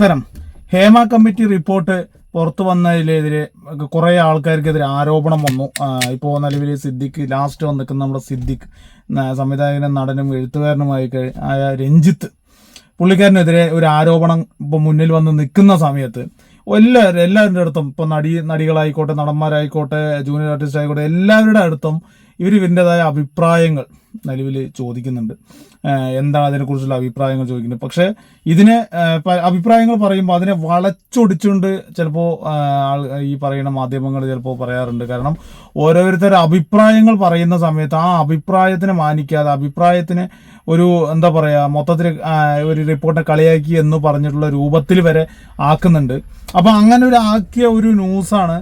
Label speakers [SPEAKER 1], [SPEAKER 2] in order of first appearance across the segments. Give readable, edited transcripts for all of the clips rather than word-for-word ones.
[SPEAKER 1] തരം Hema committee report പുറത്തു വന്നതിനെതിരെ കുറെ ആൾക്കാർക്കെതിരെ ആരോപണം വന്നു. ഇപ്പോൾ നിലവിൽ സിദ്ദിഖ് ലാസ്റ്റ് വന്നിരിക്കുന്ന നമ്മുടെ സിദ്ദിഖ് സംവിധായകനും നടനും എഴുത്തുകാരനുമായി ആയ രഞ്ജിത്ത് പുള്ളിക്കാരനെതിരെ ഒരു ആരോപണം ഇപ്പോൾ മുന്നിൽ വന്ന് നിൽക്കുന്ന സമയത്ത് എല്ലാവരുടെ അടുത്തും ഇപ്പൊ നടികളായിക്കോട്ടെ, നടന്മാരായിക്കോട്ടെ, ജൂനിയർ ആർട്ടിസ്റ്റ് ആയിക്കോട്ടെ, എല്ലാവരുടെ അടുത്തും ഇവരുടേതായ അഭിപ്രായങ്ങൾ നിലവിൽ ചോദിക്കുന്നുണ്ട്. എന്താണ് അതിനെക്കുറിച്ചുള്ള അഭിപ്രായങ്ങൾ ചോദിക്കുന്നത്. പക്ഷെ ഇതിനെ അഭിപ്രായങ്ങൾ പറയുമ്പോൾ അതിനെ വളച്ചൊടിച്ചുകൊണ്ട് ചിലപ്പോൾ ഈ പറയുന്ന മാധ്യമങ്ങൾ ചിലപ്പോൾ പറയാറുണ്ട്. കാരണം ഓരോരുത്തരുടെ അഭിപ്രായങ്ങൾ പറയുന്ന സമയത്ത് ആ അഭിപ്രായത്തിനെ മാനിക്കാതെ അഭിപ്രായത്തിന് ഒരു എന്താ പറയുക മൊത്തത്തിൽ ഒരു റിപ്പോർട്ടിനെ കളിയാക്കി എന്ന് പറഞ്ഞിട്ടുള്ള രൂപത്തിൽ വരെ ആക്കുന്നുണ്ട്. അപ്പം അങ്ങനെ ഒരു ആക്കിയ ഒരു ന്യൂസാണ്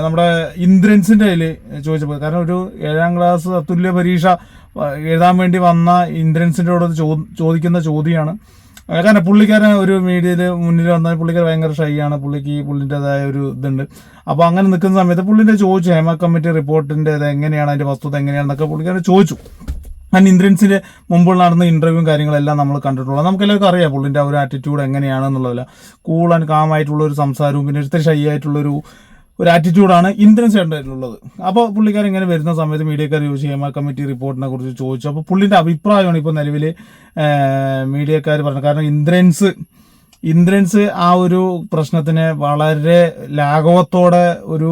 [SPEAKER 1] നമ്മുടെ ഇന്ദ്രൻസിന്റെ കയ്യിൽ ചോദിച്ചപ്പോൾ. കാരണം ഒരു 7ാം ക്ലാസ് തത്തുല്യ പരീക്ഷ എഴുതാൻ വേണ്ടി വന്ന ഇന്ദ്രൻസിൻ്റെയോട് ചോദിക്കുന്ന ചോദ്യമാണ്. കാരണം പുള്ളിക്കാരൻ ഒരു മീഡിയയിൽ മുന്നിൽ വന്നാൽ പുള്ളിക്കാരൻ ഭയങ്കര ഷൈ ആണ്, പുള്ളിൻ്റെതായ ഒരു ഇതുണ്ട്. അപ്പോൾ അങ്ങനെ നിൽക്കുന്ന സമയത്ത് പുള്ളിൻ്റെ ചോദിച്ചു ഹേമ കമ്മിറ്റി റിപ്പോർട്ടിൻ്റെ എങ്ങനെയാണ്, അതിൻ്റെ വസ്തുത എങ്ങനെയാണെന്നൊക്കെ പുള്ളിക്കാരൻ ചോദിച്ചു. ഞാൻ ഇന്ദ്രൻസിന്റെ മുമ്പുള്ള നടന്ന ഇന്റർവ്യൂവും കാര്യങ്ങളെല്ലാം നമ്മൾ കണ്ടിട്ടുള്ളത്. നമുക്കെല്ലാവർക്കും അറിയാം പുള്ളിൻ്റെ ആ ഒരു ആറ്റിറ്റ്യൂഡ് എങ്ങനെയാണെന്നുള്ളതല്ല. കൂൾ ആൻഡ് കാം ആയിട്ടുള്ള ഒരു സംസാരവും പിന്നെ ഇത്തിരി ഷൈ ആയിട്ടുള്ളൊരു ആറ്റിറ്റ്യൂഡാണ് ഇന്ദ്രൻസ് ഉണ്ടായിട്ടുള്ളത്. അപ്പോൾ പുള്ളിക്കാരൻ ഇങ്ങനെ വരുന്ന സമയത്ത് മീഡിയക്കാർ ചോദിച്ചു ഹേമ കമ്മിറ്റി റിപ്പോർട്ടിനെ കുറിച്ച് ചോദിച്ചു. അപ്പോൾ പുള്ളിൻ്റെ അഭിപ്രായമാണ് ഇപ്പോൾ നിലവിൽ മീഡിയക്കാർ പറഞ്ഞത്. കാരണം ഇന്ദ്രൻസ് ആ ഒരു പ്രശ്നത്തിനെ വളരെ ലാഘവത്തോടെ ഒരു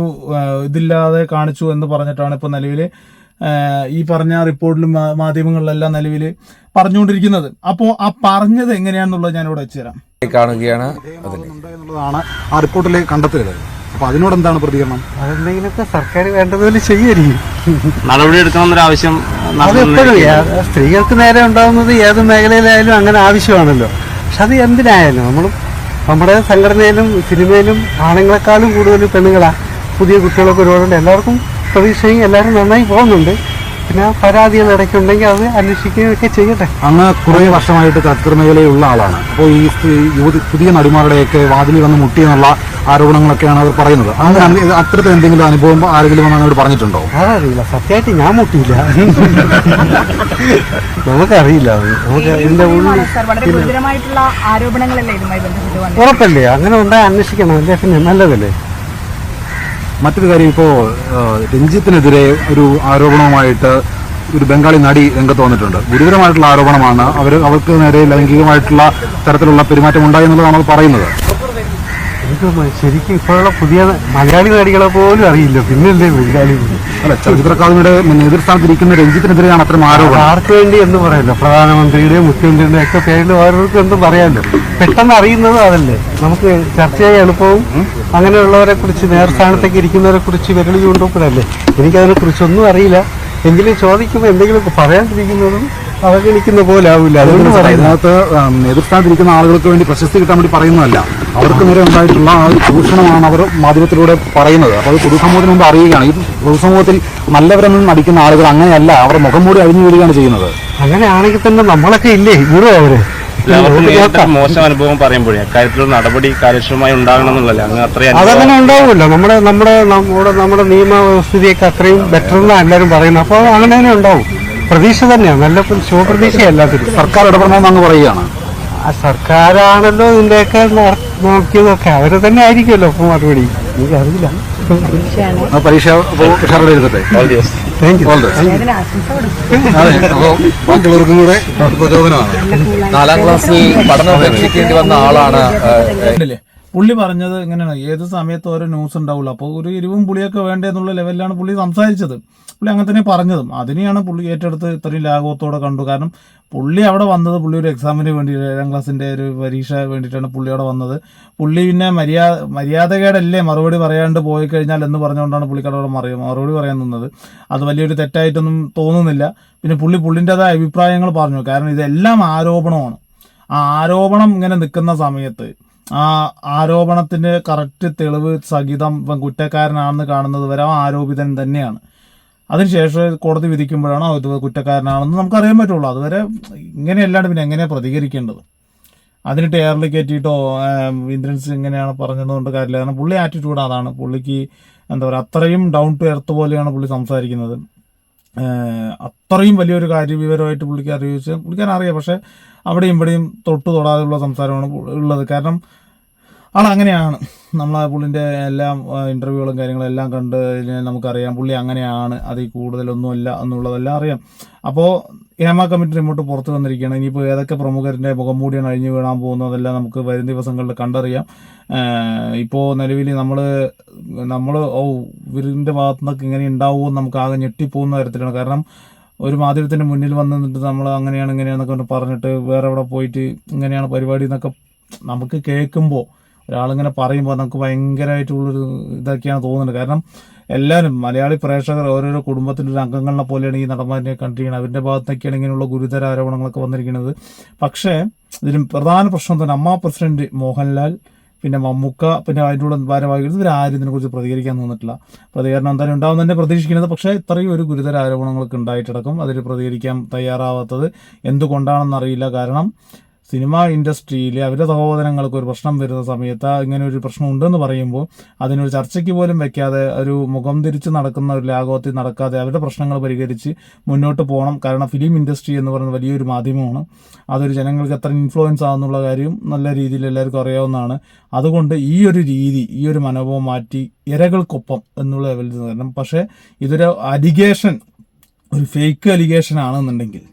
[SPEAKER 1] ഇതില്ലാതെ കാണിച്ചു എന്ന് പറഞ്ഞിട്ടാണ് ഇപ്പോൾ നിലവിൽ ഈ പറഞ്ഞ റിപ്പോർട്ടിലും മാധ്യമങ്ങളിലെല്ലാം നിലവിൽ പറഞ്ഞുകൊണ്ടിരിക്കുന്നത്. അപ്പോൾ ആ പറഞ്ഞത് എങ്ങനെയാണെന്നുള്ളത് ഞാനിവിടെ വെച്ചുതരാം.
[SPEAKER 2] കാണുകയാണ്
[SPEAKER 3] എന്നുള്ളതാണ് ആ റിപ്പോർട്ടിൽ കണ്ടെത്തിയത്. അപ്പൊ അതിനോട് എന്താണ് പ്രതികരണം?
[SPEAKER 4] അതെന്തെങ്കിലുമൊക്കെ സർക്കാർ വേണ്ടതുപോലെ ചെയ്യുമായിരിക്കും.
[SPEAKER 5] നടപടി എടുക്കണമെന്നൊരു ആവശ്യം
[SPEAKER 4] അതെപ്പോഴും സ്ത്രീകൾക്ക് നേരെ ഉണ്ടാകുന്നത് ഏത് മേഖലയിലായാലും അങ്ങനെ ആവശ്യമാണല്ലോ. പക്ഷെ അത് എന്തിനായാലും നമ്മുടെ സംഘടനയിലും സിനിമയിലും ആണുങ്ങളെക്കാളും കൂടുതൽ പെണ്ണുങ്ങളാ. പുതിയ കുട്ടികളൊക്കെ ഒരുപാടുണ്ട്. എല്ലാവർക്കും പ്രതീക്ഷയും എല്ലാവരും നന്നായി പോകുന്നുണ്ട്. പിന്നെ പരാതികൾ ഇടയ്ക്കുണ്ടെങ്കിൽ അത് അന്വേഷിക്കുകയൊക്കെ ചെയ്യട്ടെ.
[SPEAKER 3] അങ്ങ് കുറേ വർഷമായിട്ട് ചലച്ചിത്ര മേഖലയിലുള്ള ആളാണ്. അപ്പോൾ ഈ പുതിയ നടിമാരുടെയൊക്കെ വാതിലിൽ വന്ന് മുട്ടിയെന്നുള്ള ആരോപണങ്ങളൊക്കെയാണ് അവർ പറയുന്നത്. അങ്ങനെ അത്തരത്തിൽ എന്തെങ്കിലും അനുഭവം ആരെങ്കിലും വന്ന് അങ്ങോട്ട് പറഞ്ഞിട്ടുണ്ടോ?
[SPEAKER 4] അതറിയില്ല, സത്യമായിട്ട് ഞാൻ മുട്ടിയില്ല. നമുക്കറിയില്ല. ഉറപ്പല്ലേ, അങ്ങനെ ഉണ്ടായി അന്വേഷിക്കണം. അല്ലേ പിന്നെ നല്ലതല്ലേ.
[SPEAKER 3] മറ്റൊരു കാര്യം, ഇപ്പോൾ രഞ്ജിത്തിനെതിരെ ഒരു ആരോപണവുമായിട്ട് ഒരു ബംഗാളി നടി രംഗത്ത് വന്നിട്ടുണ്ട്. ഗുരുതരമായിട്ടുള്ള ആരോപണമാണ്. അവർക്ക് നേരെ ലൈംഗികമായിട്ടുള്ള തരത്തിലുള്ള പെരുമാറ്റം ഉണ്ടായി എന്നുള്ളതാണ് അവർ പറയുന്നത്.
[SPEAKER 4] ശരിക്കും ഇപ്പോഴുള്ള പുതിയ മലയാളി നടികളെ പോലും അറിയില്ല, പിന്നല്ലേ ബംഗാളി.
[SPEAKER 3] അല്ല, ചലച്ചിത്ര അക്കാദമിയുടെ എതിർസ്ഥാനത്തിരിക്കുന്ന രഞ്ജിത്തിനെതിരെയാണ് അത്തരം ആരോപണം.
[SPEAKER 4] ആർക്ക് വേണ്ടി എന്ന് പറയല്ലോ, പ്രധാനമന്ത്രിയുടെയും മുഖ്യമന്ത്രിയുടെയും ഒക്കെ പേരിൽ ഓരോരുത്തർക്കും എന്തും പറയാമല്ലോ. പെട്ടെന്ന് അറിയുന്നത് അതല്ലേ, നമുക്ക് ചർച്ച ചെയ്യാൻ എളുപ്പവും. അങ്ങനെയുള്ളവരെ കുറിച്ച് നേർസ്ഥാനത്തേക്ക് ഇരിക്കുന്നവരെ കുറിച്ച് വിരളി ചൂണ്ടുമ്പോഴല്ലേ. എനിക്കതിനെ കുറിച്ചൊന്നും അറിയില്ല. എങ്കിലും ചോദിക്കുമ്പോൾ എന്തെങ്കിലുമൊക്കെ പറയാണ്ടിരിക്കുന്നതും അവഗണിക്കുന്ന പോലെ ആവില്ല. അതുകൊണ്ട്
[SPEAKER 3] ഇതിനകത്ത് എതിർസ്ഥാനത്തിരിക്കുന്ന ആളുകൾക്ക് വേണ്ടി പ്രശസ്തി കിട്ടാൻ വേണ്ടി പറയുന്നതല്ല, അവർക്ക് നേരെ ഉണ്ടായിട്ടുള്ള ആ ഒരു ചൂഷണമാണ് അവർ മാധ്യമത്തിലൂടെ പറയുന്നത്. അപ്പോൾ അത് പൊതുസമൂഹത്തിന് മുമ്പ് അറിയുകയാണ്. ഈ പൊതുസമൂഹത്തിൽ നല്ലവരെന്നും നടിക്കുന്ന ആളുകൾ അങ്ങനെയല്ല, അവർ മുഖം മൂടി അഴിഞ്ഞു വീഴുകയാണ് ചെയ്യുന്നത്.
[SPEAKER 4] അങ്ങനെയാണെങ്കിൽ തന്നെ നമ്മളൊക്കെ ഇല്ലേ ഇവിടെ അവര്
[SPEAKER 5] മോശം അനുഭവം പറയുമ്പോഴേ അക്കാര്യത്തിലുള്ള നടപടി കാര്യക്ഷമമായി ഉണ്ടാകണം എന്നുള്ളല്ലേ. അങ്ങ് അത്രയും
[SPEAKER 4] അതങ്ങനെ ഉണ്ടാവുമല്ലോ. നമ്മുടെ നിയമവ്യവസ്ഥയൊക്കെ അത്രയും ബെറ്റർ എന്നാണ് എല്ലാവരും പറയുന്നത്. അപ്പോൾ അങ്ങനെ തന്നെ ഉണ്ടാവും. പ്രതീക്ഷ തന്നെയാണ്, നല്ല ശുഭപ്രതീക്ഷയല്ലാത്തില്ല.
[SPEAKER 3] സർക്കാർ ഇടപെടണമെന്ന് പറയുകയാണ്.
[SPEAKER 4] ആ സർക്കാരാണല്ലോ ഇതിന്റെയൊക്കെ നോക്കിയതൊക്കെ, അവര് തന്നെ ആയിരിക്കുമല്ലോ അപ്പൊ മറുപടി. എനിക്കറിയില്ല.
[SPEAKER 3] പരീക്ഷ ഉഷാറായി എഴുതട്ടെ. ബാക്കിയുള്ളവർക്കും കൂടെ പ്രചോദനമാണ്.
[SPEAKER 2] 4ാം ക്ലാസ്സിൽ പഠനം ഉപേക്ഷിക്കേണ്ടി വന്ന ആളാണ്.
[SPEAKER 1] പുള്ളി പറഞ്ഞത് ഇങ്ങനെയാണ്, ഏത് സമയത്ത് ഓരോ ന്യൂസ് ഉണ്ടാവുള്ളൂ. അപ്പോൾ ഒരു എരിവും പുളിയൊക്കെ വേണ്ട എന്നുള്ള ലെവലിലാണ് പുള്ളി സംസാരിച്ചത്. പുള്ളി അങ്ങനെ തന്നെ പറഞ്ഞതും. അതിനെയാണ് പുള്ളി ഏറ്റെടുത്ത് ഇത്രയും ലാഘവത്തോടെ കണ്ടു. കാരണം പുള്ളി അവിടെ വന്നത് പുള്ളി ഒരു എക്സാമിന് വേണ്ടി 7ാം ക്ലാസ്സിൻ്റെ ഒരു പരീക്ഷ വേണ്ടിയിട്ടാണ് പുള്ളി അവിടെ വന്നത്. പുള്ളി പിന്നെ മര്യാദകേടല്ലേ മറുപടി പറയാണ്ട് പോയി കഴിഞ്ഞാൽ എന്ന് പറഞ്ഞുകൊണ്ടാണ് പുള്ളിക്കാരോട് മറുപടി പറയാൻ നിന്നത്. അത് വലിയൊരു തെറ്റായിട്ടൊന്നും തോന്നുന്നില്ല. പിന്നെ പുള്ളിൻ്റെതായ അഭിപ്രായങ്ങൾ പറഞ്ഞു. കാരണം ഇതെല്ലാം ആരോപണമാണ്. ആ ആരോപണം ഇങ്ങനെ നിൽക്കുന്ന സമയത്ത് ആ ആരോപണത്തിന്റെ കറക്റ്റ് തെളിവ് സഹിതം കുറ്റക്കാരനാണെന്ന് കാണുന്നത് വരെ ആ ആരോപിതൻ തന്നെയാണ്. അതിനുശേഷം കോടതി വിധിക്കുമ്പോഴാണ് അത് കുറ്റക്കാരനാണെന്ന് നമുക്കറിയാൻ പറ്റുള്ളൂ. അതുവരെ ഇങ്ങനെയല്ലാണ്ട് പിന്നെ എങ്ങനെയാണ് പ്രതികരിക്കേണ്ടത്? അതിനിട്ട് എയറിൽ കയറ്റിയിട്ടോ ഇന്ദ്രൻസ് ഇങ്ങനെയാണ് പറഞ്ഞതുകൊണ്ട് കാര്യമില്ല. കാരണം പുള്ളി ആറ്റിറ്റ്യൂഡ് അതാണ്. പുള്ളിക്ക് എന്താ പറയുക, അത്രയും ഡൗൺ ടു എർത്ത് പോലെയാണ് പുള്ളി സംസാരിക്കുന്നത്. അത്രയും വലിയൊരു കാര്യവിവരമായിട്ട് പുള്ളിക്കാരൻ അറിയാം. പക്ഷെ അവിടെയും ഇവിടെയും തൊടാതെയുള്ള സംസാരമാണ് ഉള്ളത്. കാരണം ആളങ്ങനെയാണ്. പുള്ളിൻ്റെ എല്ലാം ഇൻ്റർവ്യൂകളും കാര്യങ്ങളും എല്ലാം കണ്ട് നമുക്കറിയാം പുള്ളി അങ്ങനെയാണ്, അതിൽ കൂടുതലൊന്നുമല്ല എന്നുള്ളതെല്ലാം അറിയാം. അപ്പോൾ ഹേമ കമ്മിറ്റി റിപ്പോർട്ട് പുറത്ത് വന്നിരിക്കുകയാണ്. ഇനിയിപ്പോൾ ഏതൊക്കെ പ്രമുഖരുടെ മുഖംമൂടിയാണ് അഴിഞ്ഞു വീഴാൻ പോകുന്നതെല്ലാം നമുക്ക് വരും ദിവസങ്ങളിൽ കണ്ടറിയാം. ഇപ്പോൾ നിലവിൽ നമ്മൾ ഇവരിൻ്റെ ഭാഗത്തു നിന്നൊക്കെ ഇങ്ങനെ ഉണ്ടാവുമെന്ന് നമുക്ക് ആകെ ഞെട്ടിപ്പോകുന്ന തരത്തിലാണ്. കാരണം ഒരു മാധ്യമത്തിൻ്റെ മുന്നിൽ വന്ന് നിന്നിട്ട് നമ്മൾ ഇങ്ങനെയാണെന്നൊക്കെ പറഞ്ഞിട്ട് വേറെ എവിടെ പോയിട്ട് ഇങ്ങനെയാണ് പരിപാടി എന്നൊക്കെ നമുക്ക് കേൾക്കുമ്പോൾ, ഒരാളിങ്ങനെ പറയുമ്പോൾ നമുക്ക് ഭയങ്കരമായിട്ടുള്ളൊരു ഇതൊക്കെയാണ് തോന്നുന്നത്. കാരണം എല്ലാവരും മലയാളി പ്രേക്ഷകർ ഓരോരോ കുടുംബത്തിൻ്റെ ഒരു അംഗങ്ങളെ പോലെയാണ് ഈ നടന്മാരെ കണ്ടിരിക്കുന്നത്. അവരുടെ ഭാഗത്തൊക്കെയാണ് ഇങ്ങനെയുള്ള ഗുരുതര ആരോപണങ്ങളൊക്കെ വന്നിരിക്കുന്നത്. പക്ഷേ ഇതിന് പ്രധാന പ്രശ്നം തന്നെ അമ്മ പ്രസിഡന്റ് മോഹൻലാൽ, പിന്നെ മമ്മൂക്ക, പിന്നെ അതിൻ്റെ കൂടെ ഭാരവാഹികൾ, ഇവരാരും ഇതിനെക്കുറിച്ച് പ്രതികരിക്കാൻ തോന്നിട്ടില്ല. പ്രതികരണം എന്തായാലും ഉണ്ടാവും തന്നെ പ്രതീക്ഷിക്കുന്നത്. പക്ഷേ ഇത്രയും ഒരു ഗുരുതര ആരോപണങ്ങളൊക്കെ ഉണ്ടായിട്ടടക്കം അതിൽ പ്രതികരിക്കാൻ തയ്യാറാവാത്തത് എന്തുകൊണ്ടാണെന്നറിയില്ല. കാരണം സിനിമ ഇൻഡസ്ട്രിയിൽ അവരുടെ സഹോദരങ്ങൾക്ക് ഒരു പ്രശ്നം വരുന്ന സമയത്ത് ഇങ്ങനെ ഒരു പ്രശ്നം ഉണ്ടെന്ന് പറയുമ്പോൾ അതിനൊരു ചർച്ചയ്ക്ക് പോലും വെക്കാതെ ഒരു മുഖം തിരിച്ച് നടക്കുന്ന ഒരു ലാഘവത്തിൽ നടക്കാതെ അവരുടെ പ്രശ്നങ്ങൾ പരിഹരിച്ച് മുന്നോട്ട് പോകണം. കാരണം ഫിലിം ഇൻഡസ്ട്രി എന്ന് പറയുന്നത് വലിയൊരു മാധ്യമമാണ്. അതൊരു ജനങ്ങൾക്ക് എത്ര ഇൻഫ്ലുവൻസ് ആകുന്നുള്ള കാര്യം നല്ല രീതിയിൽ എല്ലാവർക്കും അറിയാവുന്നതാണ്. അതുകൊണ്ട് ഈ ഒരു മനോഭാവം മാറ്റി ഇരകൾക്കൊപ്പം എന്നുള്ള ലെവലിൽ വരണം. പക്ഷേ ഇതൊരു അലിഗേഷൻ, ഒരു ഫേക്ക് അലിഗേഷൻ ആണെന്നുണ്ടെങ്കിൽ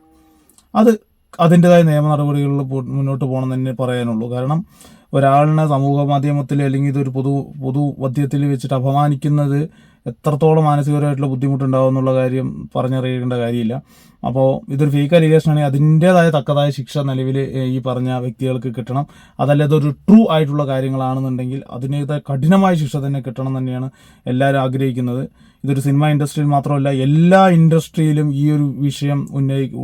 [SPEAKER 1] അതിൻ്റെതായ നിയമ നടപടികളിൽ മുന്നോട്ട് പോകണം തന്നെ പറയാനുള്ളൂ. കാരണം ഒരാളിനെ സമൂഹ മാധ്യമത്തിൽ അല്ലെങ്കിൽ ഇതൊരു പൊതുമധ്യത്തിൽ വെച്ചിട്ട് അപമാനിക്കുന്നത് എത്രത്തോളം മാനസികപരമായിട്ടുള്ള ബുദ്ധിമുട്ടുണ്ടാവും എന്നുള്ള കാര്യം പറഞ്ഞറിയേണ്ട കാര്യമില്ല. അപ്പോൾ ഇതൊരു ഫേക്ക് അലിഗേഷൻ ആണെങ്കിൽ അതിൻ്റെതായ തക്കതായ ശിക്ഷ നിലവിൽ ഈ പറഞ്ഞ വ്യക്തികൾക്ക് കിട്ടണം. അതല്ല ഇതൊരു ട്രൂ ആയിട്ടുള്ള കാര്യങ്ങളാണെന്നുണ്ടെങ്കിൽ അതിൻ്റെതായ കഠിനമായ ശിക്ഷ തന്നെ കിട്ടണം തന്നെയാണ് എല്ലാവരും ആഗ്രഹിക്കുന്നത്. ഇതൊരു സിനിമ ഇൻഡസ്ട്രിയിൽ മാത്രമല്ല, എല്ലാ ഇൻഡസ്ട്രിയിലും ഈ ഒരു വിഷയം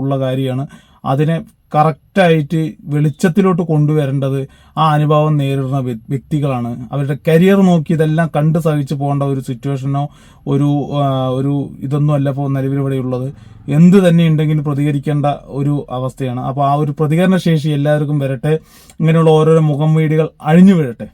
[SPEAKER 1] ഉള്ള കാര്യമാണ്. അതിനെ കറക്റ്റായിട്ട് വെളിച്ചത്തിലോട്ട് കൊണ്ടുവരേണ്ടത് ആ അനുഭവം നേരിടുന്ന വ്യക്തികളാണ്. അവരുടെ കരിയർ നോക്കി ഇതെല്ലാം കണ്ട് സഹിച്ച് പോകേണ്ട ഒരു സിറ്റുവേഷനോ ഒരു ഇതൊന്നും അല്ല ഇപ്പോൾ നിലവിലിവിടെ ഉള്ളത്. എന്ത് തന്നെ ഉണ്ടെങ്കിലും പ്രതികരിക്കേണ്ട ഒരു അവസ്ഥയാണ്. അപ്പോൾ ആ ഒരു പ്രതികരണ ശേഷി എല്ലാവർക്കും വരട്ടെ. ഇങ്ങനെയുള്ള ഓരോരോ മുഖം വീഡികൾ അഴിഞ്ഞു വീഴട്ടെ.